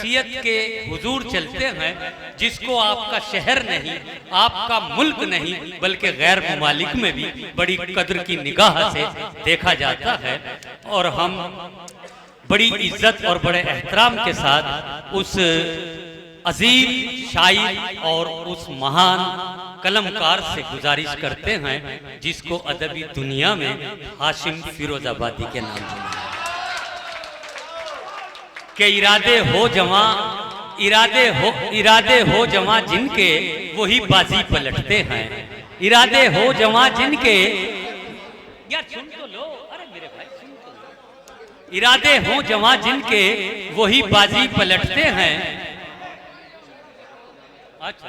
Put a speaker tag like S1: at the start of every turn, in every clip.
S1: शख्सियत के हुजूर चलते हैं जिसको आपका शहर नहीं, आपका मुल्क नहीं, बल्कि गैर ममालिक में भी बड़ी कद्र की निगाह से देखा जाता है। और हम बड़ी इज्जत और बड़े एहतराम के साथ उस अजीम शायर और उस महान कलमकार से गुजारिश करते हैं जिसको अदबी दुनिया में हाशिम फिरोजाबादी के नाम से के इरादे हो जवां जिनके वही बाजी पलटते हैं। इरादे हो जवां जिनके, यार सुन तो लो, अरे मेरे भाई सुन तो लो। इरादे हो जवां जिनके वही बाजी पलटते हैं। अच्छा,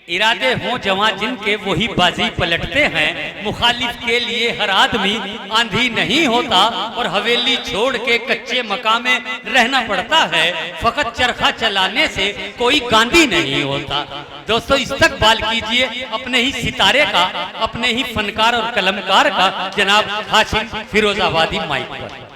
S1: इरादे हों जवां जिनके वही बाजी पलटते हैं। मुखालिफ के लिए हर आदमी आंधी नहीं होता और हवेली छोड़ के कच्चे मकान में रहना पड़ता है। फकत चरखा चलाने से कोई गांधी नहीं होता। दोस्तों, इस्तकबाल कीजिए अपने ही सितारे का, अपने ही फनकार और कलमकार का, जनाब हाशिम फिरोजाबादी माइक पर।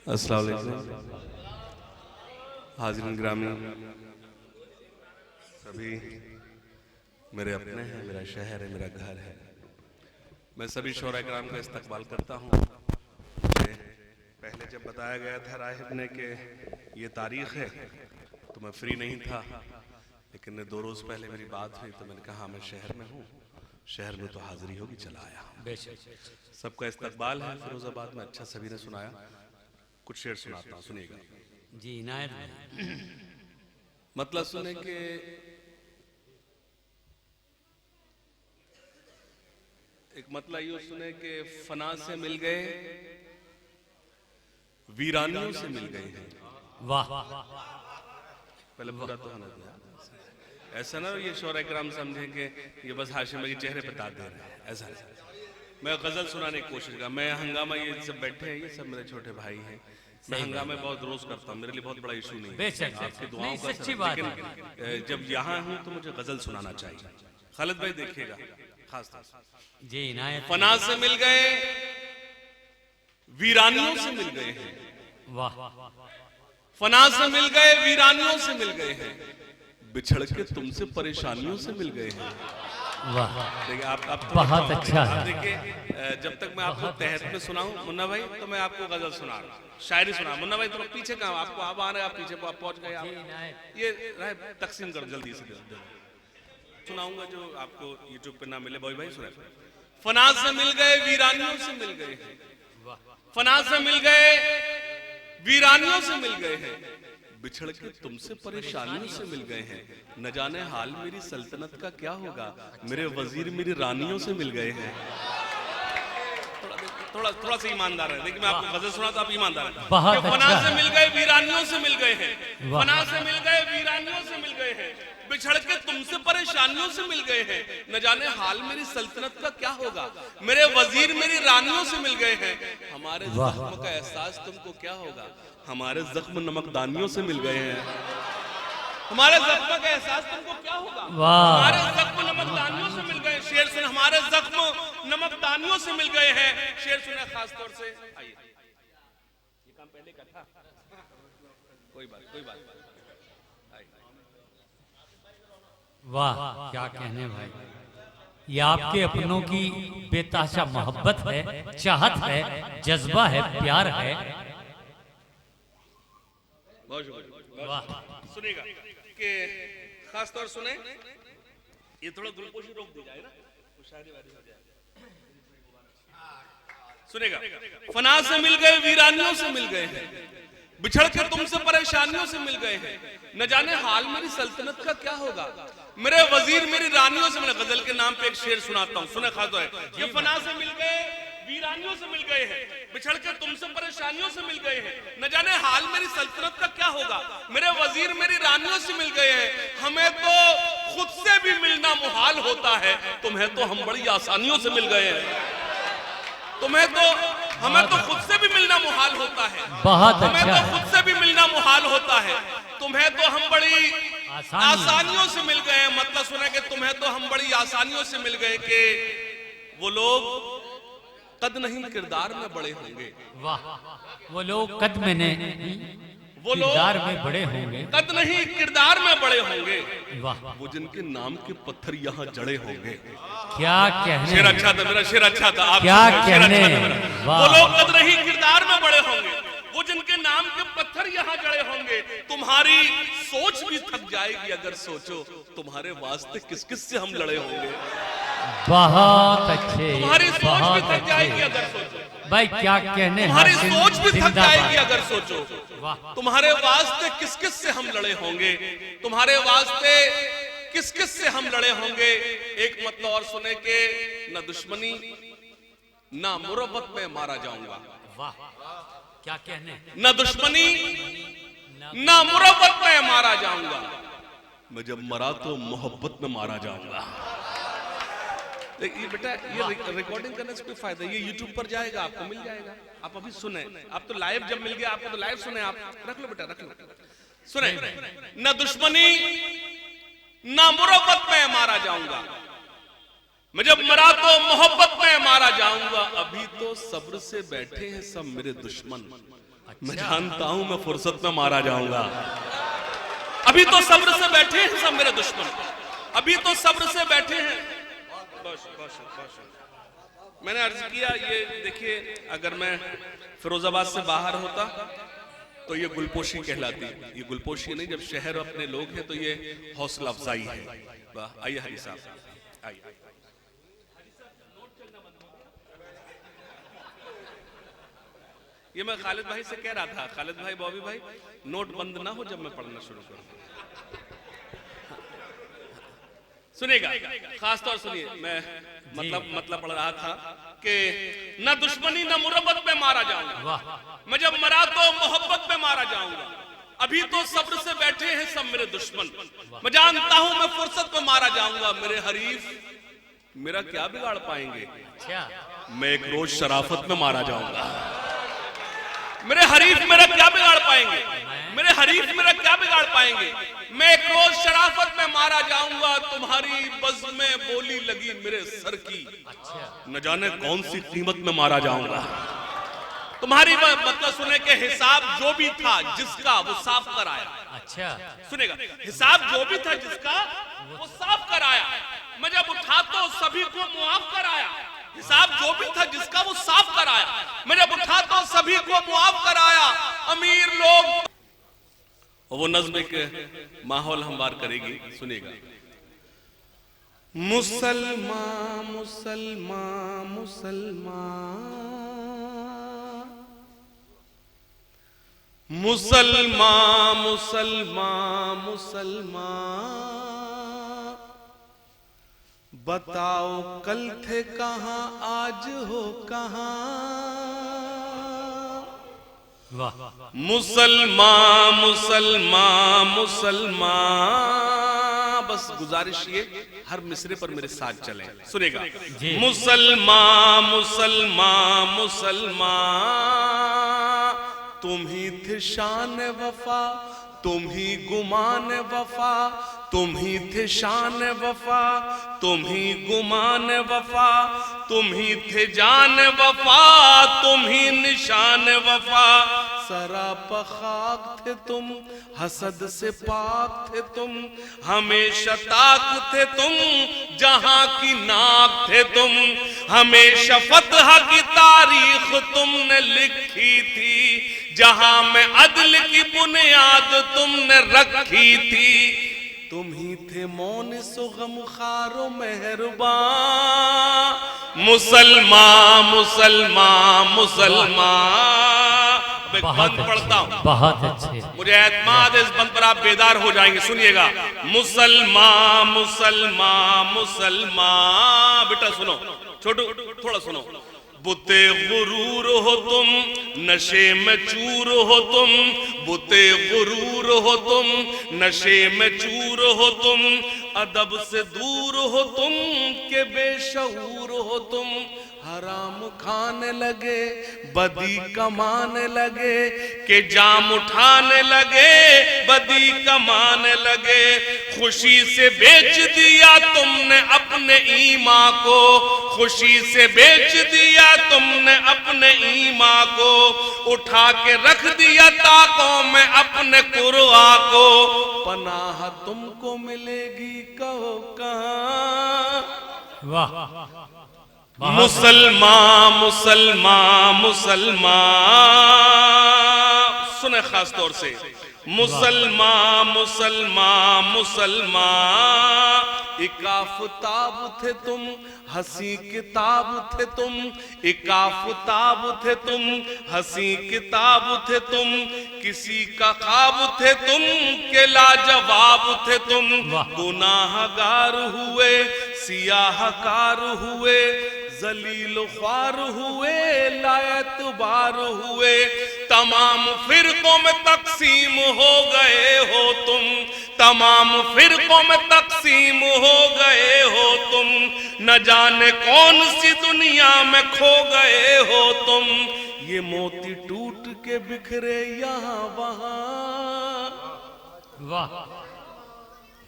S2: अस्सलाम वालेकुम हाज़िरीन ग्रामी, सभी मेरे अपने हैं, मेरा शहर है, मेरा घर है। मैं सभी शोरा कराम का इस्तकबाल करता हूँ। मुझे पहले जब बताया गया था राहिब ने कि ये तारीख़ है तो मैं फ्री नहीं था, लेकिन 2 रोज़ पहले मेरी बात हुई तो मैंने कहा मैं शहर में हूँ, शहर में तो हाज़िरी होगी, चला आया। सबका इस्तकबाल है फिरोजाबाद में। अच्छा सभी ने सुनाया, कुछ शेर सुनाता हूँ, सुनिएगा
S1: जी। इनायत
S2: मतलब सुने कि एक मतलब ये सुने कि फना से मिल गए, वीरानियों से मिल गए हैं।
S1: वाह,
S2: पहले पूरा तो होना था। ऐसा ना ये शोरा इकराम समझे कि ये बस हाशिम भाई के चेहरे पे ताक दे रहे हैं, ऐसा। मैं गजल सुनाने की कोशिश कर, मैं हंगामा, ये सब बैठे हैं, ये सब मेरे छोटे भाई हैं। मैं हंगामे बहुत रोज करता हूँ, मेरे लिए बहुत बड़ा इशू नहीं है, आपकी दुआओं का सच्ची बात। लेकिन जब यहाँ हूँ तो मुझे गजल सुनाना चाहिए। खालिद भाई देखिएगा खास तौर
S1: जी। इनायत
S2: फना से मिल गए, वीरानियों से मिल गए हैं।
S1: वाह,
S2: फना से मिल गए, वीरानियों से मिल गए हैं, बिछड़ के तुमसे परेशानियों से मिल गए हैं।
S1: वाह,
S2: देखिए आप
S1: बहुत अच्छा है।
S2: देखिए जब तक मैं आपको तहत में सुनाऊं मुन्ना भाई, तो मैं आपको गजल सुना रहा हूं, शायरी सुना। मुन्ना भाई थोड़ा पीछे कहाँ, आपको आप आ रहे, आप पीछे आप पहुंच गए। आप ये तकसीम कर जल्दी से सुनाऊंगा जो आपको यूट्यूब पे ना मिले। भाई सुना। फना से मिल गए, वीरानियों से मिल गए हैं। फना से मिल गए, वीरानियों से मिल गए हैं, बिछड़ के तुमसे परेशानियों से मिल गए हैं। न जाने हाल मेरी सल्तनत का क्या होगा, मेरे वजीर मेरी रानियों से मिल गए हैं। थोड़ा सा ईमानदार है। देखिए मैं आपको गजल सुना तो आप ईमानदार हैं। फना से मिल गए, वीरानियों से मिल गए हैं। फना से मिल गए, वीरानियों से मिल गए हैं, बिछड़ के तुमसे परेशानियों से मिल गए हैं। न जाने हाल मेरी सल्तनत का क्या होगा, मेरे वजीर मेरी रानियों से मिल गए हैं। हमारे जख्म का एहसास तुमको क्या होगा, हमारे जख्म नमकदानियों से मिल गए हैं। हमारे जख्म का एहसास तुमको क्या होगा, हमारे जख्म नमकदानियों से मिल गए। शेर सुन, हमारे जख्म नमकदानियों से मिल गए हैं। शेर सुने खास तौर से। आइए, ये काम पहले का था, कोई बात।
S1: वाह, क्या कहने भाई। ये आपके अपनों की बेतहाशा मोहब्बत है, चाहत है, जज्बा है, प्यार है।
S2: बहुत शुक्रिया। सुनिएगा कि खास तौर सुने, ये थोड़ा गुलपोशी रोक दी जाए ना, तो शायरी वायरी हो जाए। सुनेगा, फना से मिल गए, वीरानियों से मिल गए हैं, बिछड़ के तुमसे परेशानियों से मिल गए हैं। न जाने हाल मेरी सल्तनत का क्या होगा, मेरे वजीर मेरी रानियों से मिले। गजल के नाम पे एक शेर सुनाता हूँ, सुने खास तौर है। ये फना से मिल गए, वीरानियों से मिल गए हैं, बिछड़ के तुमसे परेशानियों से मिल गए हैं। न जाने हाल मेरी सल्तनत का क्या होगा, मेरे वजीर मेरी रानियों से मिल गए हैं। हमें तो खुद से भी मिलना मुहाल होता है, तुम्हें तो हम बड़ी आसानियों से मिल गए हैं। हमें तो खुद से भी मिलना मुहाल होता है, हमें तो खुद से भी मिलना मुहाल होता है, तुम्हें तो हम बड़ी आसानियों से मिल गए। मतलब सुने कि तुम्हें तो हम बड़ी आसानियों से मिल गए कि वो लोग कद नहीं किरदार में बड़े होंगे।
S1: वाह, वो लोग कद में नहीं, वो लोग किरदार में बड़े होंगे,
S2: कद नहीं किरदार में बड़े होंगे।
S1: वाह,
S2: वो जिनके नाम के पत्थर यहाँ जड़े होंगे।
S1: क्या कहने,
S2: शेर अच्छा था, मेरा शेर अच्छा था। आप
S1: क्या कहने,
S2: वो लोग कद नहीं किरदार में बड़े होंगे, वो जिनके नाम के पत्थर यहाँ जड़े होंगे। तुम्हारी सोच भी थक जाएगी अगर सोचो तुम्हारे वास्ते किस किस से हम लड़े होंगे।
S1: बहुत अच्छे,
S2: तुम्हारी सोच भी थक जाएगी अगर सोचो
S1: भाई, क्या कहने,
S2: तुम्हारी सोच भी थक जाएगी अगर सोचो तुम्हारे वास्ते किस किस से हम लड़े होंगे, तुम्हारे वास्ते किस किस से हम लड़े होंगे। एक मतलब और सुने के न दुश्मनी ना मुरब्बत में मारा जाऊंगा।
S1: वाह, क्या कहने,
S2: न दुश्मनी ना मुरब्बत में मारा जाऊंगा, मैं जब मरा तो मोहब्बत में मारा जाऊंगा। ये बेटा, ये रिकॉर्डिंग करने से कोई फायदा, ये यूट्यूब पर जाएगा, आपको मिल जाएगा। आप अभी सुने, आप तो लाइव जब मिल गया आपको तो लाइव सुने, आप रख लो बेटा, रख लो। सुने, न दुश्मनी ना मुरब्बत में मारा जाऊंगा, मैं जब मरा तो मोहब्बत में मारा जाऊंगा। अभी तो सब्र से बैठे हैं सब मेरे दुश्मन, मैं जानता हूं मैं फुर्सत में मारा जाऊंगा। अभी तो सब्र से बैठे हैं सब मेरे दुश्मन, अभी तो सब्र से बैठे हैं। बस बस बस, मैंने अर्ज किया, ये देखिए, अगर मैं फिरोजाबाद से बाहर होता तो ये गुलपोशी कहलाती। ये गुलपोशी नहीं, जब शहर अपने लोग हैं तो ये हौसला अफजाई है। वाह, आइए हरी साहब, आइए। ये मैं खालिद भाई से कह रहा था, खालिद भाई, बॉबी भाई, नोट बंद ना हो जब मैं पढ़ना शुरू करूं। सुनेगा, खासतौर सुनिए, मैं मतलब पढ़ रहा था कि न दुश्मनी न मुरब्बत में मारा जाऊंगा, मैं जब मरा तो मोहब्बत में मारा जाऊंगा। अभी तो सब्र से बैठे हैं सब मेरे दुश्मन, मैं जानता हूं मैं फुर्सत में मारा जाऊंगा। मेरे हरीफ मेरा क्या बिगाड़ पाएंगे, मैं एक रोज शराफत में मारा जाऊंगा। मेरे हरीफ मेरा क्या बिगाड़ पाएंगे, मेरे हरीफ मेरा क्या बिगाड़ पाएंगे, मैं एक रोज शराफत में मारा जाऊंगा। तुम्हारी बज़्म में बोली लगी मेरे सर की, न जाने कौन सी कीमत में मारा जाऊंगा। तुम्हारी मतलब सुने के हिसाब जो भी था जिसका वो साफ कर आया।
S1: अच्छा,
S2: सुनेगा, हिसाब जो भी था जिसका वो साफ कर आया, मैं जब उठा तो सभी को मुआफ कर आया। हिसाब जो भी था जिसका वो साफ कर आया, मैं जब उठा तो सभी को मुआफ कर आया। अमीर लोग, वो नज़्म एक माहौल हमवार करेगी, सुनेगा। मुसलमान मुसलमान मुसलमान मुसलमान मुसलमान मुसलमान, बताओ कल थे कहां आज हो कहां। मुसलमान मुसलमान मुसलमान, बस गुजारिश ये हर मिसरे पर मेरे साथ चलें, सुनेगा। मुसलमान मुसलमान मुसलमान, तुम ही थे शान वफा, तुम ही गुमान वफा, तुम ही थे शान वफा, तुम ही गुमान वफा, तुम ही थे जान वफा, तुम ही निशान वफा। सरापा खाक थे तुम, हसद से पाक थे तुम, हमेशा ताक थे तुम, जहां की नाक थे तुम, हमेशा फतह की तारीख तुमने लिखी थी, जहां में अदल की बुनियाद तुमने रखी थी। तुम ही थे मौन सुगम खारो मेहरबान, मुसलमान मुसलमान मुसलमान। बंद पढ़ता हूं,
S1: बहुत अच्छे,
S2: मुझे एतमाद इस बंद पर आप बेदार हो जाएंगे, सुनिएगा। मुसलमान मुसलमान मुसलमान, बेटा सुनो, छोटू थोड़ा सुनो। बुते गुरूर हो तुम, नशे में चूर हो तुम, बुते गुरूर हो तुम, नशे में चूर हो तुम, अदब से दूर हो तुम के बेशऊर हो तुम। हराम खाने लगे, बदी कमाने लगे, के जाम उठाने लगे, बदी कमाने लगे। खुशी से बेच दिया तुमने अपने ईमान को, खुशी से बेच दिया तुमने अपने ईमान को, उठा के रख दिया ताकों में अपने कुरआ को। पनाह तुमको मिलेगी कहो कहां।
S1: वाह।
S2: मुसलमान मुसलमान मुसलमान, सुने खास तौर से, मुसलमान मुसलमान मुसलमान। इकाफताब थे तुम, हंसी किताब थे तुम, इकाफताब थे तुम, हंसी किताब थे तुम। किसी का ख्वाब थे तुम के लाजवाब थे तुम। गुनाहगार हुए, सियाहकार हुए, जलील ख्वार हुए, लाएतबार हुए। तमाम फिरकों में तकसीम हो गए हो तुम, तमाम फिरकों में तकसीम हो गए हो तुम। न जाने कौन सी दुनिया में खो गए हो तुम। ये मोती टूट के बिखरे यहाँ वहां।
S1: वाह।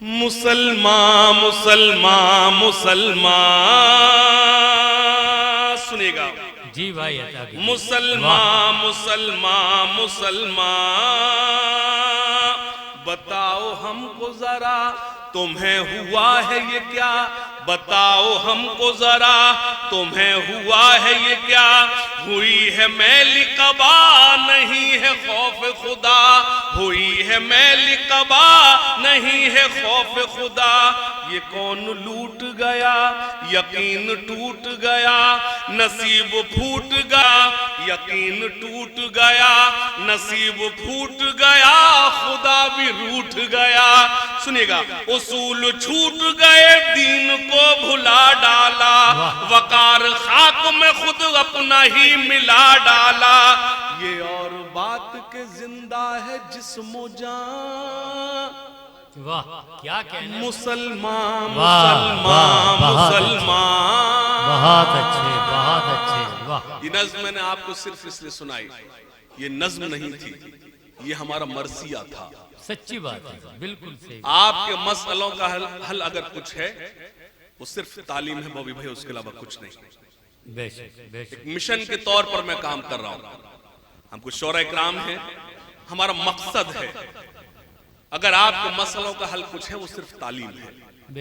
S2: मुसलमान मुसलमान मुसलमान, सुनिएगा
S1: जी भाई।
S2: मुसलमान मुसलमान मुसलमान, बताओ हमको जरा तुम्हें हुआ है ये क्या। बताओ हमको जरा तुम्हें हुआ है ये क्या। हुई है मैली कबा, नहीं है खौफ खुदा। हुई है मैली कबा, नहीं है खौफ खुदा। ये कौन लूट गया, यकीन टूट गया, नसीब फूट गया। यकीन टूट गया, नसीब फूट गया, खुदा भी रूठ गया। सुनिएगा, उसूल छूट गए, दीन को भुला डाला। वकार खाक में खुद अपना ही मिला डाला। ये और बात के जिंदा है जिस्मो जान।
S1: वाह, क्या कहना।
S2: मुसलमान मुसलमान मुसलमान,
S1: बहुत अच्छे, बहुत अच्छे। वाह।
S2: ये नज्म मैंने आपको सिर्फ इसलिए सुनाई, ये नज्म नहीं थी, ये हमारा मरसिया था।
S1: सच्ची बात है, बिल्कुल सही।
S2: आपके मसलों का हल अगर कुछ है वो सिर्फ तालीम है बॉबी भाई, उसके अलावा कुछ नहीं।
S1: बेशक बेशक।
S2: मिशन के तौर पर मैं काम कर रहा हूं। हम कुछ शौरा इकराम हैं, हमारा मकसद है अगर आपके मसलों का हल कुछ है वो सिर्फ तालीम है।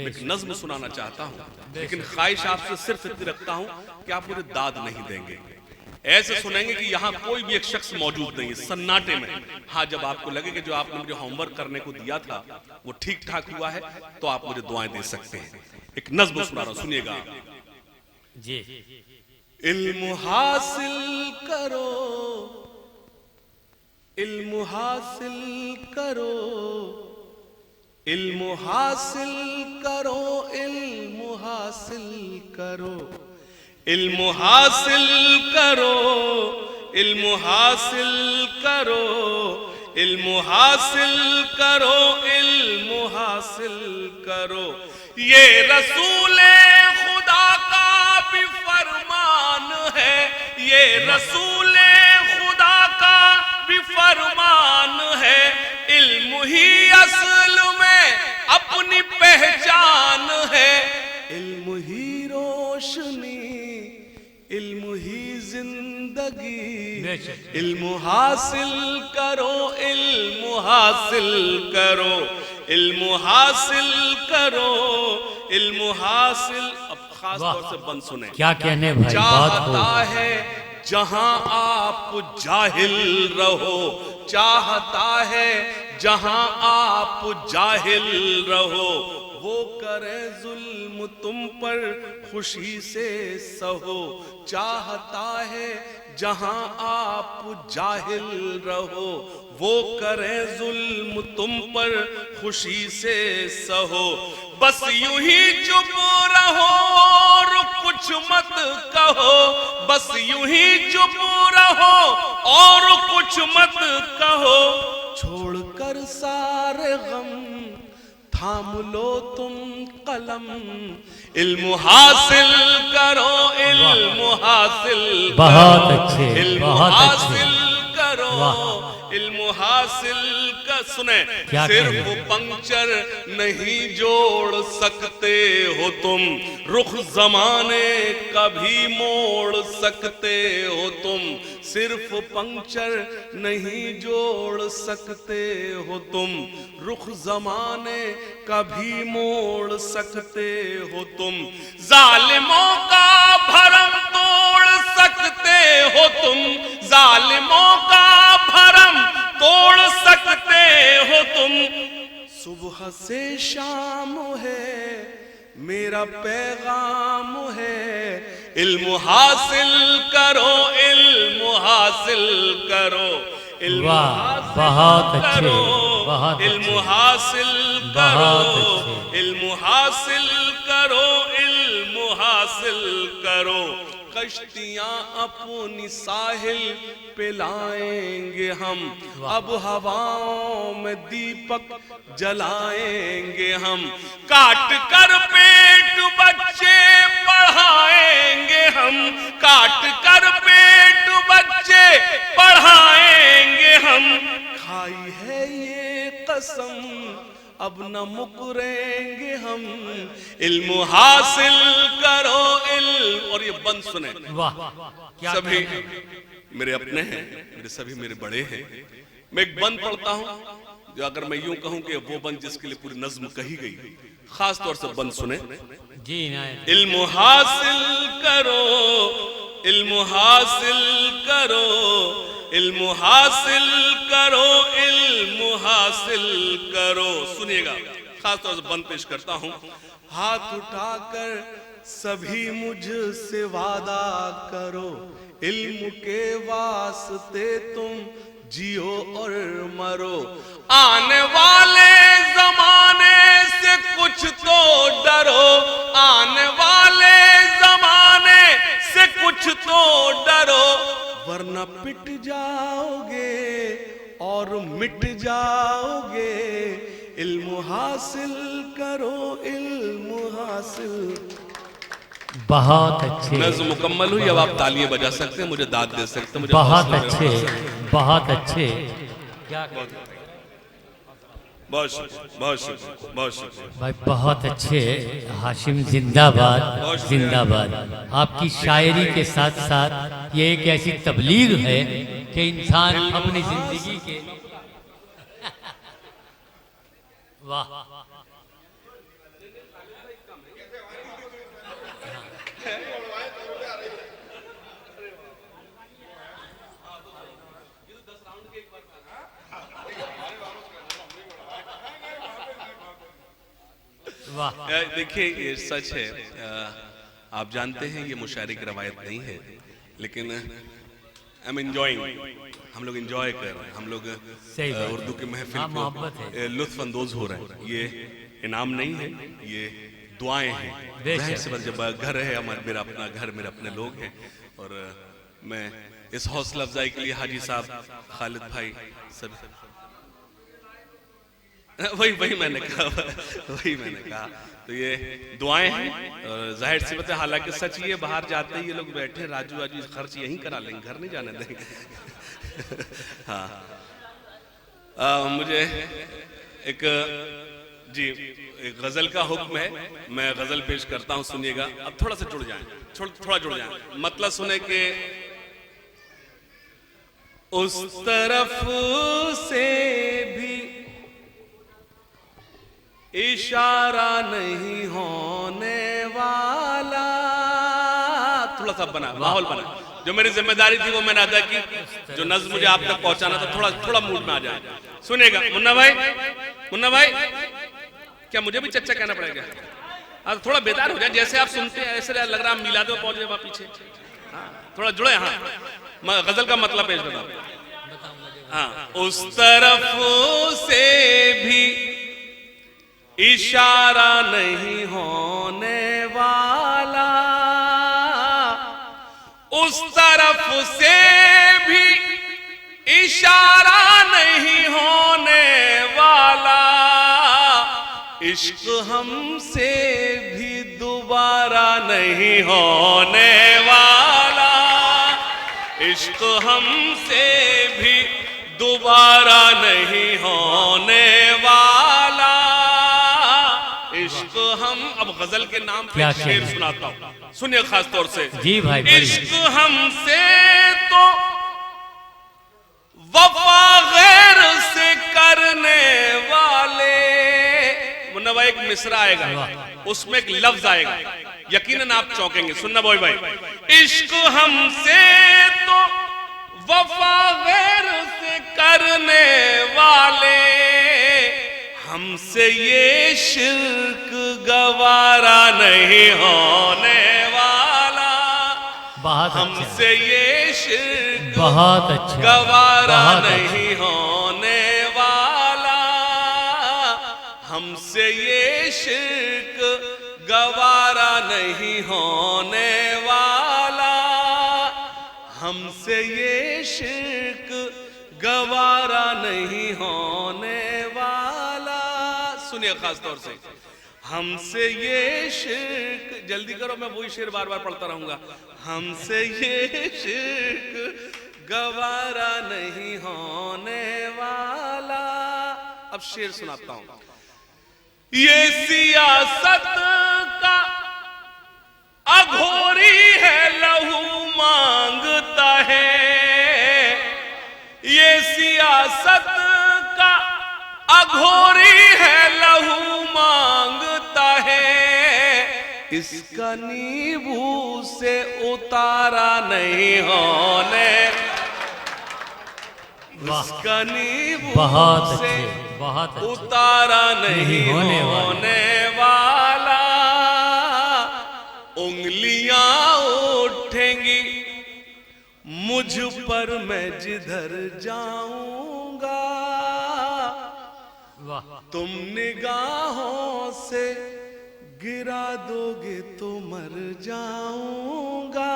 S2: एक नज्म सुनाना चाहता हूं, लेकिन ख्वाहिश आपसे सिर्फ इतनी रखता हूं कि आप मुझे दाद नहीं देंगे। ऐसे सुनेंगे कि यहाँ कोई भी एक शख्स मौजूद नहीं है, सन्नाटे में। हाँ, जब आपको लगे कि जो आपने मुझे होमवर्क करने को दिया था वो ठीक ठाक हुआ है तो आप मुझे दुआएं दे सकते हैं। एक नज्म सुना रहा हूं, सुनिएगा
S1: जी।
S2: इल्म हासिल करो, इल्म हासिल करो, इल्म हासिल करो, इल्म हासिल करो, इल्म हासिल करो, इल्म हासिल करो, इल्म हासिल करो, इल्म हासिल करो। ये रसूले खुदा का भी फरमान है, ये रसूले खुदा का भी फरमान है। इल्म ही असल में अपनी पहचान है। इल्म ही रोशनी, इल्म ही जिंदगी। इल्म हासिल करो, इल्म हासिल करो, इल्म हासिल करो, इल्म हासिल। अब खास तौर से बंद सुने,
S1: क्या कहने भाई।
S2: चाहता है जहां आप जाहिल रहो, चाहता है जहां आप जाहिल रहो। वो करे जुल्म तुम पर खुशी से सहो। चाहता है जहां आप जाहिल रहो, वो करे जुल्म तुम पर खुशी से सहो। बस यूं ही चुप रहो, रुक कुछ मत कहो, बस यूं ही चुप रहो और कुछ मत कहो। छोड़कर सारे गम थाम लो तुम कलम, इल्म हासिल करो, इल्म हासिल करो,
S1: बहुत अच्छे,
S2: इल्म
S1: बहुत
S2: हासिल
S1: अच्छे।
S2: करो, इल्म हासिल कर। सुने, सिर्फ पंक्चर नहीं जोड़ सकते हो तुम, रुख जमाने का भी मोड़ सकते हो तुम। सिर्फ पंक्चर नहीं जोड़ सकते हो तुम, रुख जमाने का भी मोड़ सकते हो तुम। जालिमों का भरम तोड़ सकते हो तुम, जालिमों का भरम तोड़ सकते हो तुम। सुबह से शाम है मेरा पैगाम है, इल्म हासिल करो, इल्म हासिल करो, इल्म
S1: बहुत अच्छे,
S2: इल्म हासिल करो, इल्म हासिल करो, इल्म हासिल करो। कश्तियां अपनी साहिल पे लाएंगे हम, अब हवाओं में दीपक जलाएंगे हम। काट कर पेट बच्चे पढ़ाएंगे हम, काट कर पेट बच्चे पढ़ाएंगे हम। खाई है ये कसम अब न मुकरेंगे हम, इल्म हासिल करो, इल्म। और ये बंद सुने, सभी मेरे अपने हैं, मेरे सभी मेरे बड़े हैं। मैं एक बंद पढ़ता हूं, जो अगर मैं यूं कहूं कि वो बंद जिसके लिए पूरी नज्म कही गई, खास तौर से बंद सुने
S1: जी।
S2: इल्म हासिल करो, इल्म हासिल करो, इल्म हासिल करो, इल्म हासिल करो। सुनिएगा, खास तौर से बंद पेश करता हूं। हाथ उठाकर सभी मुझसे वादा करो, इल्म के वास्ते तुम जियो और मरो। आने वाले जमाने से कुछ तो डरो, आने वाले जमाने से कुछ तो डरो, वरना पिट जाओगे और मिट जाओगे। इल्म हासिल करो, इल्म हासिल।
S1: बहुत अच्छे,
S2: नज़्म मुकम्मल हुई। अब आप तालियां बजा सकते हैं, मुझे दाद दे सकते हैं। मुझे
S1: बहुत अच्छे, बहुत अच्छे।
S2: बहुत शुक्रिया, बहुत शुक्रिया, बहुत शुक्रिया
S1: भाई, बहुत अच्छे। हाशिम जिंदाबाद, जिंदाबाद। आपकी शायरी के साथ साथ ये एक ऐसी तबलीग है कि इंसान अपनी जिंदगी के वाह।
S2: देखिए, ये सच है। आप जानते हैं ये मुशायरे की रवायत नहीं है, लेकिन आई एम एंजॉयिंग। हम लोग एंजॉय कर रहे हैं, हम लोग उर्दू की महफिल को लुत्फ अंदोज हो रहे हैं। ये इनाम नहीं है, ये दुआएं हैं। जब घर है हमारा, मेरा अपना घर, मेरे अपने लोग हैं, और मैं इस हौसला अफजाई के लिए हाजी साहब, खालिद भाई, सब वही मैंने कहा। तो ये दुआएं हैं, और जाहिर सी बात है, हालांकि सच ये, बाहर जाते ही ये लोग बैठे, राजू खर्च यहीं करा लेंगे, घर नहीं जाने देंगे। हाँ, मुझे एक गजल का हुक्म है, मैं गजल पेश करता हूं, सुनिएगा। अब थोड़ा सा जुड़ जाएं, थोड़ा जुड़ जाएं, मतलब सुने के उस तरफ से भी इशारा नहीं होने वाला। थोड़ा सा बना, माहौल बना। जो मेरी जिम्मेदारी थी वो मैंने अदा की, जो नज़्म मुझे आप तक पहुंचाना था, थोड़ा मूड में आ जाए। सुनिएगा मुन्ना भाई, क्या मुझे भी चच्चा कहना पड़ेगा? हाँ, थोड़ा बेदार हो जाए, जैसे आप सुनते हैं ऐसे लग रहा है मिलाद में पहुंच जाए पीछे। हाँ, थोड़ा जुड़े। हाँ, गजल का मतलब पेश बताओ। हाँ, उस तरफ से भी इशारा नहीं होने वाला, से भी इशारा नहीं होने वाला, इश्क हमसे भी दोबारा नहीं होने वाला, इश्क हमसे भी दोबारा नहीं होने वाला, इश्क हम। अब गजल के नाम पे शेर सुनाता हूं, सुनिए खास तौर से।
S1: जी भाई।
S2: इश्क हमसे तो वफा गैर से करने वाले, मुन्ना भाई एक मिसरा आएगा, उसमें एक लफ्ज आएगा, यकीनन आप चौंकेंगे। सुनना बोई भाई, इश्क हमसे तो वफा गैर से करने वाले, हमसे ये शिर्क गवारा नहीं होने वाला, हमसे ये शिर्क
S1: बहुत अच्छा
S2: गवारा नहीं होने वाला, हमसे ये शिर्क गवारा नहीं होने वाला, हमसे ये शिर्क गवारा नहीं होने वाला। सुनिए खास तौर से, हमसे ये शिर्क, जल्दी करो मैं वही शेर बार बार पढ़ता रहूंगा, हमसे ये शिर्क गवारा नहीं होने वाला। अब शेर सुनाता हूं। ये सियासत का अघोरी है, लहू मांगता है, ये सियासत का अघोरी है, लहू मांगता है, इसका नींबू से उतारा नहीं होने, इसका नींबू से उतारा नहीं होने वाला, उंगलियां उठेंगी मुझ पर मैं जिधर जाऊंगा, तुम निगाहों से गिरा दोगे तो मर जाऊंगा,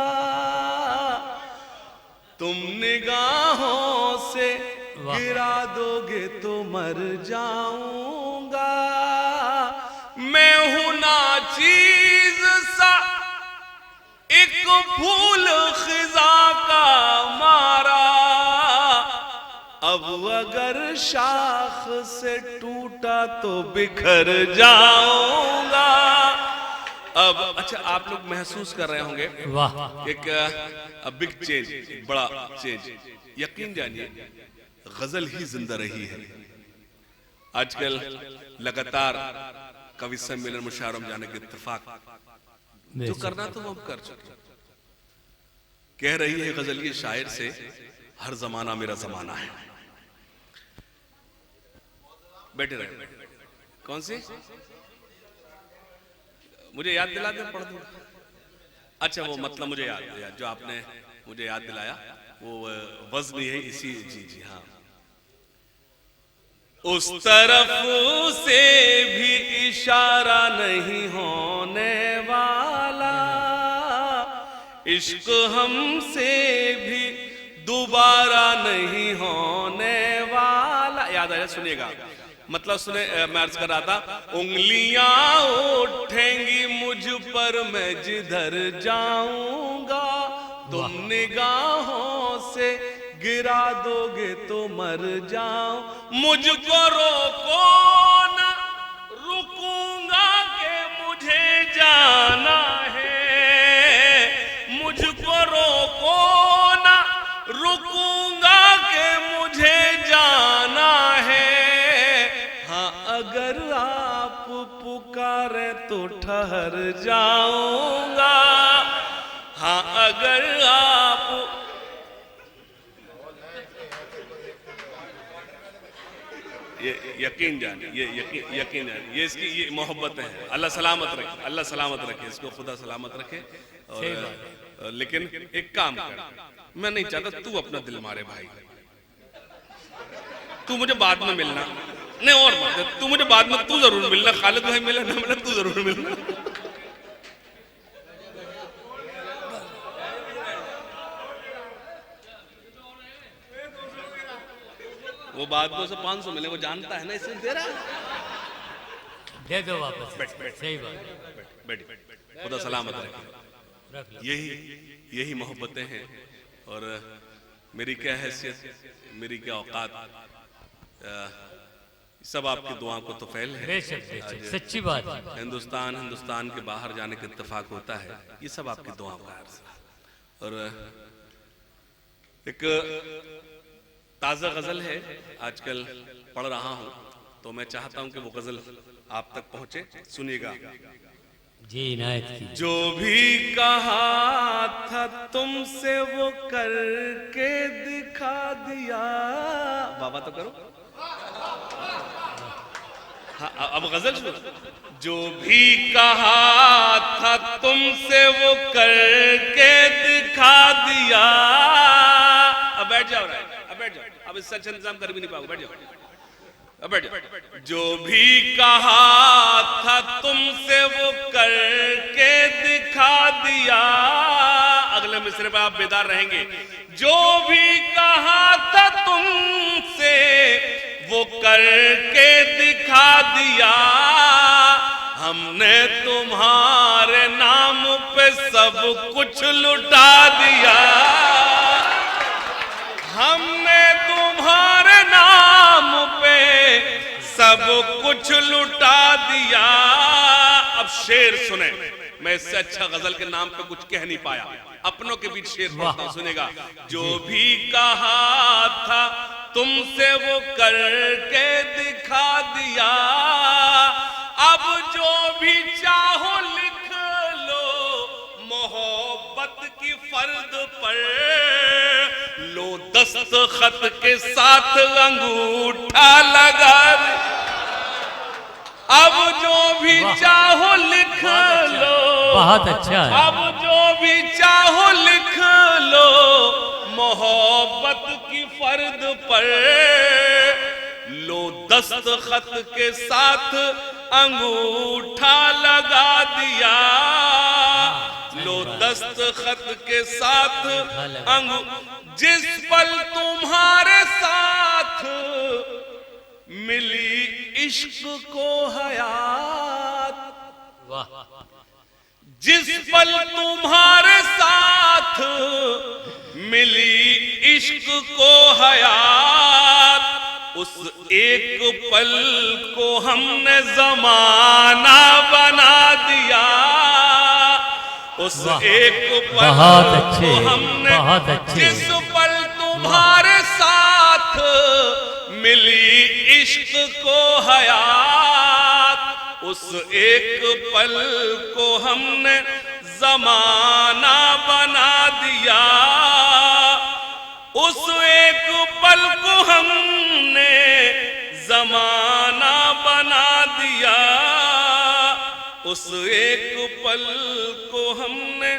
S2: तुम निगाहों से गिरा दोगे तो मर जाऊंगा, मैं हूं ना चीज सा एक फूल खिजा का मारा, अब अगर शाख से टूटा तो बिखर जाऊंगा। अब अच्छा, आप लोग महसूस कर रहे होंगे एक बिग चेंज, बड़ा चेंज। यकीन जानिए गजल ही जिंदा रही है। आजकल लगातार कवि सम्मेलन मुशायरों में जाने के इत्तेफाक जो करना तो वो हम कर चुके। कह रही है गजल ये शायर से, हर जमाना मेरा जमाना है। बैठे रहे। कौन सी? मुझे याद दिला दे, पढ़ दूं। अच्छा वो मतलब मुझे याद, जो आपने मुझे याद दिलाया वो वज़्न है इसी। जी जी हाँ। उस तरफ से भी इशारा नहीं होने वाला, इश्क हमसे भी दोबारा नहीं होने वाला। याद आया? सुनिएगा मतलब सुने, मैं अर्ज कर रहा था, उंगलियां उठेंगी मुझ पर मैं जिधर जाऊंगा, तुम निगाहों से गिरा दोगे तो मर जाऊं, मुझको रोको ना रुकूंगा के मुझे जाना है, मुझको रोको ना रुकूंगा के मुझे जाना है, हाँ अगर आप पुकारे तो ठहर जाऊंगा, हाँ अगर आप ये यकीन जानिए, ये यकीन जानिए, ये इसकी ये मोहब्बत है। अल्लाह सलामत रखे, अल्लाह सलामत रखे, इसको खुदा सलामत रखे। और लेकिन एक काम कर, मैं नहीं चाहता तू अपना दिल मारे भाई, तू मुझे बाद में मिलना, नहीं और तू मुझे बाद में तू जरूर मिलना, खालिद भाई मिला ना मिला तू जरूर मिलना। बाद में उसे 500 मिले, वो जानता है ना, इसलिए दे रहा है।
S1: दे दो वापस।
S2: बैठ बैठ
S1: सही बात।
S2: बैठ बैठ, खुदा सलामत रखे। यही मोहब्बतें हैं। और मेरी क्या हैसियत, मेरी क्या औकात, सब आपकी दुआओं को तो फैल है।
S1: बेशक बेशक, सच्ची बात है।
S2: हिंदुस्तान के बाहर जाने का इत्तेफाक होता है, ये सब आपकी दुआओं का अर्ज है। और एक ताज़ा गजल है, आजकल पढ़ रहा हूँ, तो मैं चाहता हूँ कि वो गजल आप तक पहुंचे। सुनिएगा।
S1: जी इनायत की।
S2: जो भी कहा था तुमसे वो करके दिखा दिया। बाबा तो करो। हाँ, अब गजल सुनो। जो भी कहा था तुमसे वो करके दिखा दिया। अब बैठ जाओ, अब बैठ जाओ, अब इससे अच्छा इंतजाम कर भी नहीं पाओगे, बैठ जाओ, अब बैठ जाओ। जो भी कहा था तुमसे वो करके दिखा दिया। अगले मिसरे पे आप बेदार रहेंगे। जो भी कहा था तुमसे वो करके दिखा दिया। हमने तुम्हारे नाम पे सब कुछ लुटा दिया। हमने तुम्हारे नाम पे सब कुछ लुटा दिया। अब शेर सुने, मैं इससे अच्छा गजल के नाम पे कुछ कह नहीं पाया। अपनों के बीच शेर पढ़ता हूं, सुनेगा। जो भी कहा था तुमसे वो करके दिखा दिया। अब जो भी चाहो लिख लो मोहब्बत की फर्द पर। लो दस्तखत के साथ अंगूठा लगा। अब जो भी चाहो लिख लो।
S1: बहुत अच्छा है।
S2: अब जो भी चाहो लिख लो मोहब्बत की फर्द पर। लो दस्तखत के साथ अंगूठा लगा दिया। लो दस्तखत के साथ जिस पल तुम्हारे साथ मिली इश्क को हयात। जिस पल तुम्हारे साथ मिली इश्क को हयात। उस एक पल को हमने जमाना बना दिया। उस एक पल को हमने, जिस पल तुम्हारे साथ मिली इश्क को हयात। उस एक पल को हमने जमाना बना दिया। उस एक पल को हमने जमाना बना दिया। उस एक पल को हमने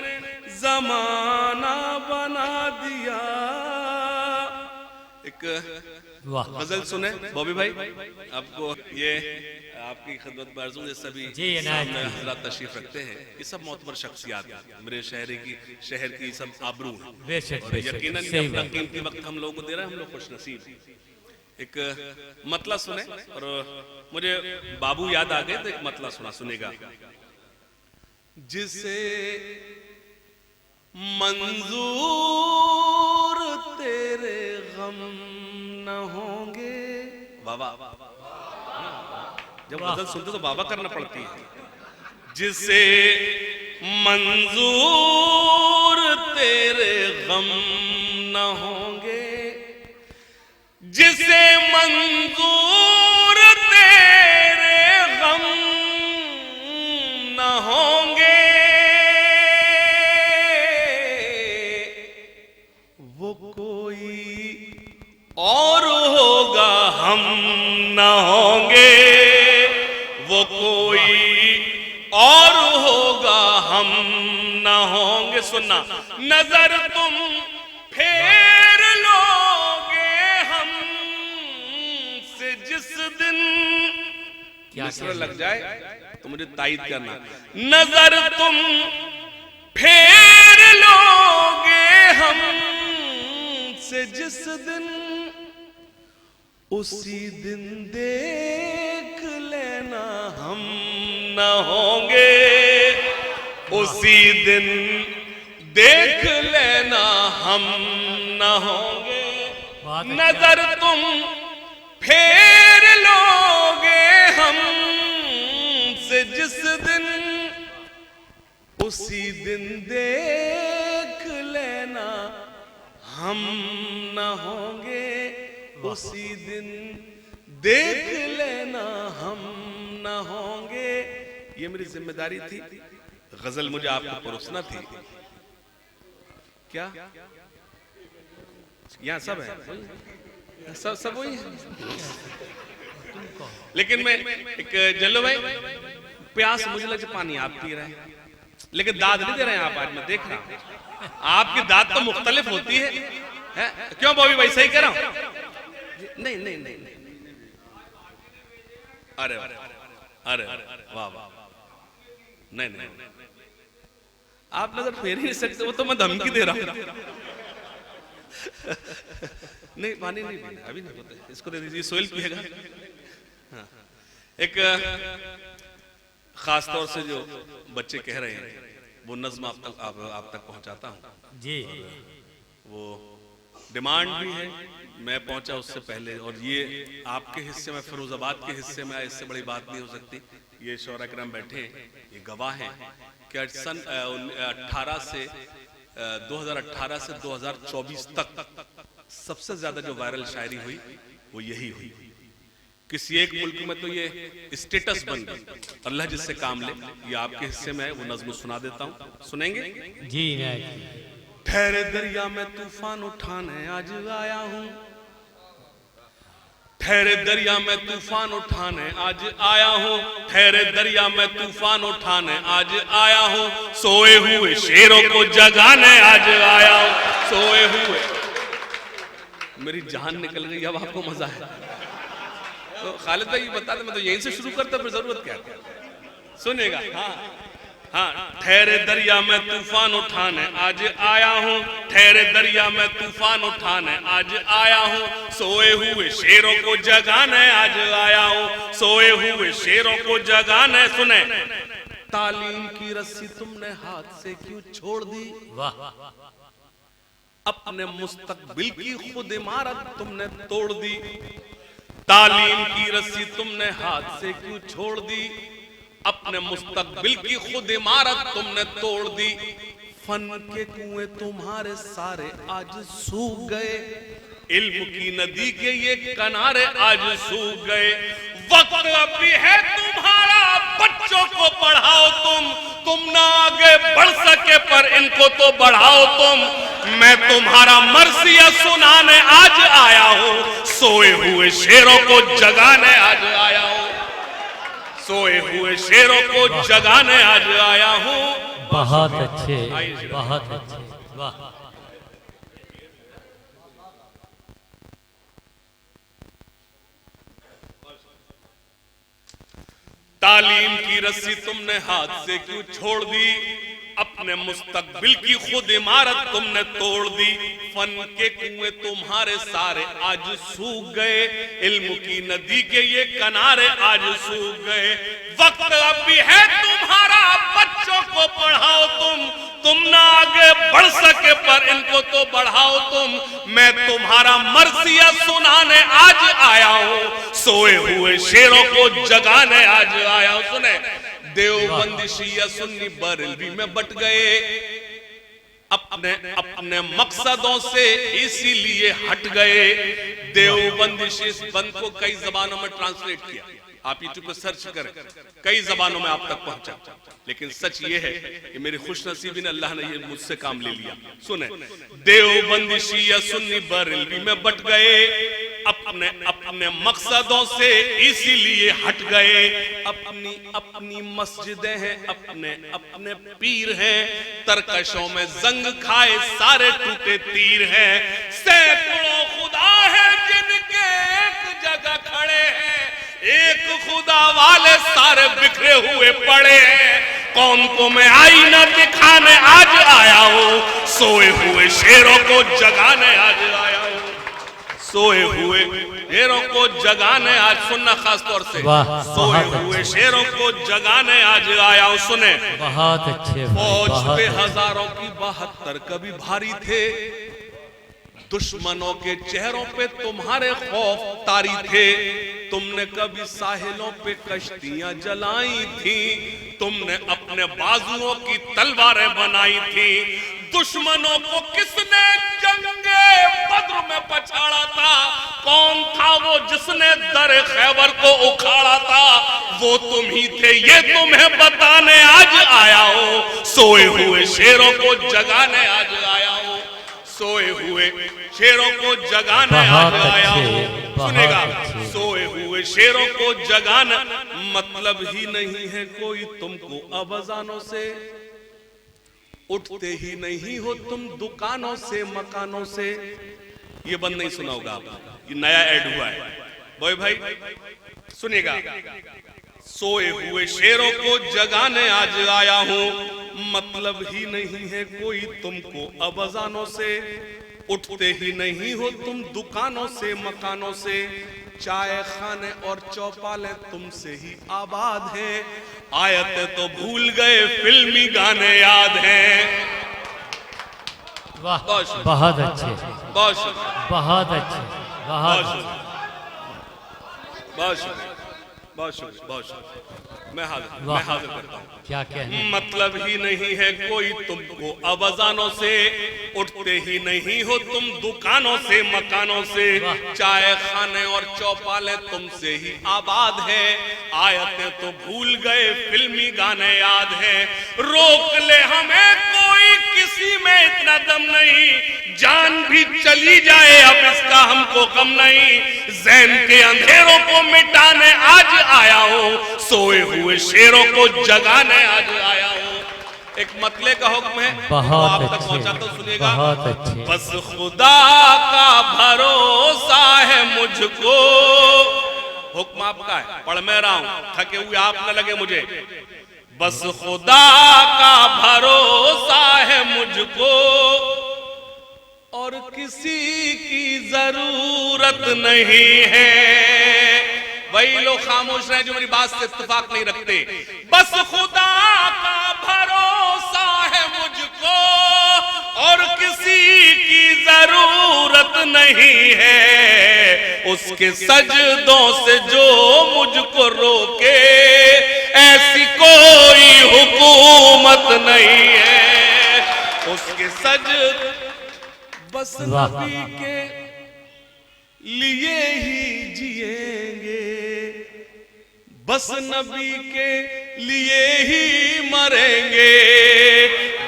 S2: जमाना बना दिया। एक गजल सुने बॉबी भाई, आपको ये आपकी खिदमत में अर्ज़ू है। सभी हज़रात तशरीफ रखते हैं, ये सब मोतबर शख्सियात मेरे शहर की सब आबरू हैं। यकीनन अपना कीमती वक्त हम लोगों को दे रहे हैं, हम लोग खुशनसीब। एक मतला सुने, और मुझे बाबू याद आ गए तो एक मतला सुनेगा। जिसे मंजूर तेरे गम न होंगे। बाबा जब गजल सुनते तो बाबा करना पड़ती है। जिसे मंजूर तेरे गम न होंगे। जिसे मंजूर तेरे गम न होंगे। वो कोई और होगा, हम न होंगे। वो कोई और होगा, हम न होंगे। सुनना, नजर तुम फेर लोगे हमसे जिस दिन। मिसरा लग जाए तो मुझे तायीद करना। नजर तुम फेर लोगे हमसे जिस दिन। उसी दिन देख लेना हम न होंगे, उसी दिन देख लेना हम न होंगे, नजर तुम फेर लोगे हमसे जिस दिन, उसी दिन देख लेना हम न होंगे, उसी दिन देख लेना हम न होंगे। ये मेरी जिम्मेदारी थी, गजल मुझे आपको परोसना थी। क्या यहाँ सब है, सब वही है। लेकिन मैं एक जल्लो भाई, प्यास मुझे लगे पानी आप पी रहे हैं, लेकिन दाद नहीं दे रहे हैं आप। आज मैं देख रहा हूं आपकी दाद तो मुख्तलिफ होती है? क्यों बॉबी भाई, सही कह रहा हूं? नहीं नहीं नहीं, अरे अरे वाह वाह, नहीं नहीं, आप नजर फेर ही नहीं सकते, वो तो मैं धमकी दे रहा हूं। नहीं पानी नहीं पीना, अभी नहीं होता, इसको दे दीजिए, सोहेल पिएगा। हाँ। एक खास तौर से जो बच्चे कह रहे हैं वो नज्म आप तक पहुंचाता हूं जी। वो डिमांड भी है, मैं पहुंचा उससे पहले, और ये आपके हिस्से में, फिरोजाबाद के हिस्से में इससे बड़ी बात नहीं हो सकती। ये शौरा करम बैठे हैं, ये गवाह हैं कि सन 2018 से 2024 तक सबसे ज्यादा जो वायरल शायरी हुई वो यही हुई। किसी एक मुल्क में तो ये स्टेटस बन गई, अल्लाह जिससे काम ले। ये आपके हिस्से में है, वो नज्म सुना देता हूँ, सुनेंगे
S1: जी?
S2: ठहरे दरिया में तूफान उठाने आज आया हूँ, ठहरे दरिया में तूफान उठाने आज आया हूँ, ठहरे दरिया में तूफान उठाने आज आया हूँ, सोए हुए शेरों को जगाने आज आया हूँ, सोए हुए। मेरी जान निकल गई, अब आपको मजा है तो खालिद भाई बता दे, मैं तो यहीं से शुरू करता, फिर जरूरत क्या है? सुनेगा? हाँ हाँ। ठहरे दरिया में तूफान उठाने आज आया हूँ, ठहरे दरिया में तूफान उठाने आज आया हूँ, सोए हुए शेरों को जगाने आज आया हूँ, सोए हुए शेरों को जगाने। सुने, तालीम की रस्सी तुमने हाथ से क्यों छोड़ दी, अपने मुस्तकबिल की खुद इमारत तुमने तोड़ दी, तालीम की रस्सी तुमने हाथ से क्यों छोड़ दी, अपने मुस्तकबिल की खुद इमारत तुमने तोड़ दी, फन के कुएं तुम्हारे सारे आज सूख गए, इल्म की नदी के ये किनारे आज सूख गए, वक्त अभी है तुम्हारा, बच्चों को पढ़ाओ तुम ना आगे बढ़ सके पर इनको तो बढ़ाओ तुम, मैं तुम्हारा मर्सिया सुनाने आज आया हूँ, सोए हुए शेरों को जगाने आज आया हूँ, सोए हुए शेरों को जगाने आज आया हूँ।
S1: बहुत अच्छे, बहुत अच्छे, वाह।
S2: तालीम की रस्सी तुमने हाथ से क्यों छोड़ दी, अपने मुस्तकबिल की खुद इमारत तुमने तोड़ दी, फन के कुएं तुम्हारे सारे आज सूख गए, इल्म की नदी के ये किनारे आज सूख गए, वक्त अभी है तुम्हारा, बच्चों को पढ़ाओ तुम ना आगे बढ़ सके पर इनको तो बढ़ाओ तुम, मैं तुम्हारा मर्सिया सुनाने आज आया हूँ, सोए हुए शेरों को जगाने आज आया हूँ। सुने, देवबंदी शिया सुन्नी बरेलवी में बट गए, अपने अपने मकसदों से इसीलिए हट गए, देवबंदी इस बंद को कई जबानों में ट्रांसलेट किया, आप यूट्यूब पर सर्च करें, कई जबानों में आप तक पहुंचा, लेकिन सच ये है कि मेरी खुशनसीबी ने अल्लाह ने ये मुझसे काम ले लिया। सुने, देवबंदी शिया सुन्नी बरेलवी में बट गए, अपने अपने मकसदों से इसीलिए हट गए, अपनी अपनी मस्जिदें हैं, अपने अपने पीर हैं, तरकशों में जंग खाए सारे टूटे तीर हैं, सैकड़ों खुदा है जिनके एक जगह खड़े हैं, एक खुदा वाले सारे बिखरे हुए पड़े हैं, कौन को मैं आईना दिखाने आज आया हूँ, सोए हुए शेरों को जगाने आज आया हूँ, सोए हुए शेरों को जगाने आज सुनना खास तौर से, सोए हुए शेरों को जगाने आज आया हूं। सुने
S3: बहुत अच्छे
S2: फौज पे हजारों की 72 कभी भारी थे, दुश्मनों के चेहरों पे तुम्हारे खौफ तारी थे। तुमने कभी साहिलों पे कश्तियां जलाई थी, तुमने अपने बाजुओं की तलवारें बनाई थी। दुश्मनों को किसने जंगे बद्र में पछाड़ा था? कौन था वो जिसने दर खैबर को उखाड़ा था? वो तुम ही थे, ये तुम्हें बताने आज आया हो। सोए हुए शेरों को जगाने आज आया हो, सोए हुए शेरों को जगाने आज आया हो। सुनेगा, सोए हुए शेरों को जगाना मतलब ही नहीं है कोई तुमको अबजानों से, उठते ही नहीं हो तुम दुकानों से मकानों से। ये बंद नहीं सुना होगा आप, ये नया ऐड हुआ है बॉय भाई, सुनिएगा। सोए हुए शेरों को जगाने आज आया हूं, मतलब ही नहीं है कोई तुमको अबजानों से, उठते ही नहीं हो तुम दुकानों से मकानों से। चाय खाने और चौपाले तुमसे ही आबाद हैं, आयतें तो भूल गए फिल्मी गाने याद हैं।
S3: वाह, बहुत अच्छे,
S2: बहुत
S3: बहुत अच्छे,
S2: बहुत मैं हाजिर करता हूँ।
S3: क्या कहने,
S2: मतलब ही नहीं है कोई तुमको अबजानों से, उठते ही नहीं हो तुम दुकानों से मकानों से। चाय खाने और चौपाले तुमसे ही आबाद है, आयतें तो भूल गए फिल्मी गाने याद हैं। रोक ले हमें कोई किसी में इतना दम नहीं, जान भी चली जाए अब इसका हमको गम नहीं। ज़हन के अंधेरों को मिटाने आज आया हो, सोए हुए शेरों को जगाने आज आया हूं। एक मतले का हुक्म है,
S3: बहुत
S2: आप तक
S3: अच्छे,
S2: पहुंचा तो सुनिएगा।
S3: बहुत अच्छे।
S2: बस खुदा का भरोसा है मुझको, हुक्म आपका है, पढ़ मैं रहा हूं, थके हुए आप न लगे मुझे। बस खुदा का भरोसा है मुझको, और किसी की जरूरत नहीं है। वही लोग खामोश रहे जो मेरी बात से इत्तेफाक नहीं रखते। बस खुदा का भरोसा है मुझको, और किसी की जरूरत नहीं है। उसके सजदों से जो मुझको रोके, ऐसी कोई हुकूमत नहीं है। उसके सजद बस नबी के लिए ही जिएंगे, बस नबी के लिए ही मरेंगे,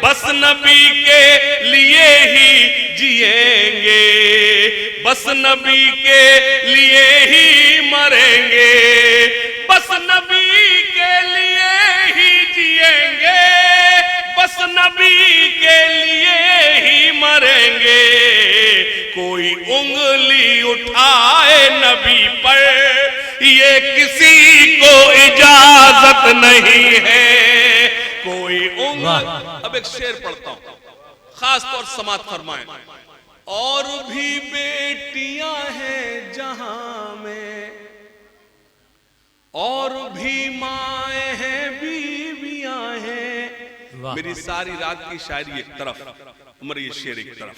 S2: बस नबी के लिए ही जिएंगे, बस नबी के लिए ही मरेंगे, बस नबी के लिए ही जिएंगे, बस नबी के लिए ही मरेंगे। कोई उंगली उठाए नबी पर, ये किसी को इजाजत नहीं है। कोई उंगली, अब एक शेर पढ़ता हूं, खास तौर समात फरमाएं। और भी बेटियां हैं जहां में, और भी माएं हैं बीवियां हैं। मेरी सारी रात की शायरी एक तरफ, उमर ये शेर एक तरफ।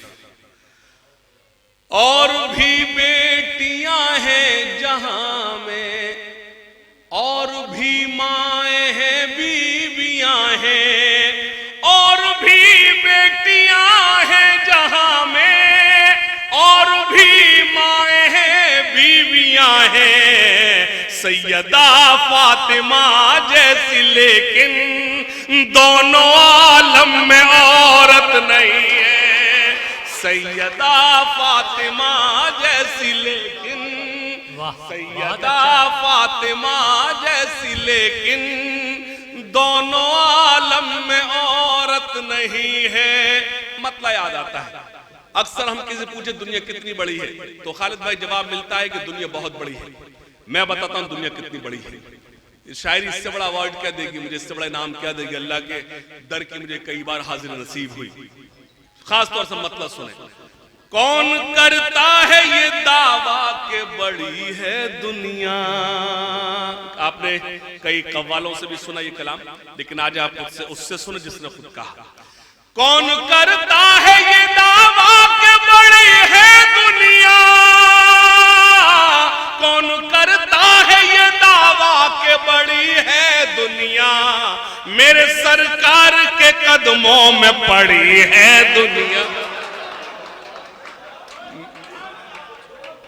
S2: और भी बेटियां हैं जहां में, और भी माएं हैं बीवियां हैं, और भी बेटियां हैं जहां में, और भी माएं हैं बीवियां हैं। सैयदा फातिमा जैसी लेकिन दोनों आलम में औरत नहीं है। सैयदा फातिमा जैसी लेकिन, सैयदा फातिमा जैसी लेकिन दोनों आलम में औरत नहीं है। मतलब याद आता है, अक्सर हम किसी पूछे दुनिया कितनी बड़ी है, तो खालिद भाई जवाब मिलता है कि दुनिया बहुत बड़ी है। मैं बताता हूं दुनिया कितनी बड़ी है। शायरी इससे बड़ा अवार्ड क्या देगी मुझे, इससे बड़ा इनाम क्या देगी। अल्लाह के दर की मुझे कई बार हाजिर नसीब हुई। खास तौर से मतलब सुने, कौन करता है ये दावा के बड़ी है दुनिया। आपने कई कव्वालों से भी सुना ये कलाम, लेकिन आज आप उससे सुने जिसने खुद कहा। कौन करता है ये दावा के बड़ी है दुनिया, कौन करता है ये दावा के बड़ी है दुनिया, मेरे सरकार के कदमों में पड़ी है दुनिया।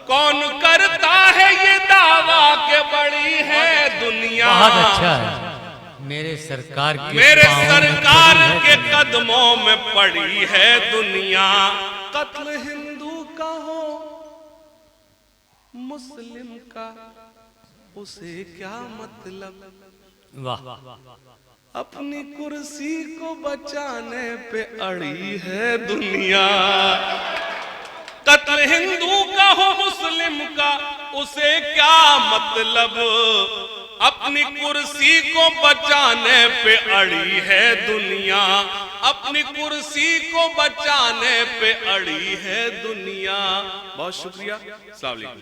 S2: कौन करता है ये दावा के बड़ी है दुनिया।
S3: बहुत अच्छा है। मेरे सरकार
S2: के कदमों में पड़ी है दुनिया। कत्ल हिंदू का हो मुस्लिम का उसे क्या मतलब।
S3: वाह।
S2: अपनी कुर्सी को बचाने पे अड़ी है दुनिया। कत्ल हिंदू का हो मुस्लिम का उसे क्या मतलब, अपनी कुर्सी को बचाने पे अड़ी है दुनिया। अपनी कुर्सी को बचाने पे अड़ी है दुनिया। बहुत शुक्रिया। अस्सलाम वालेकुम।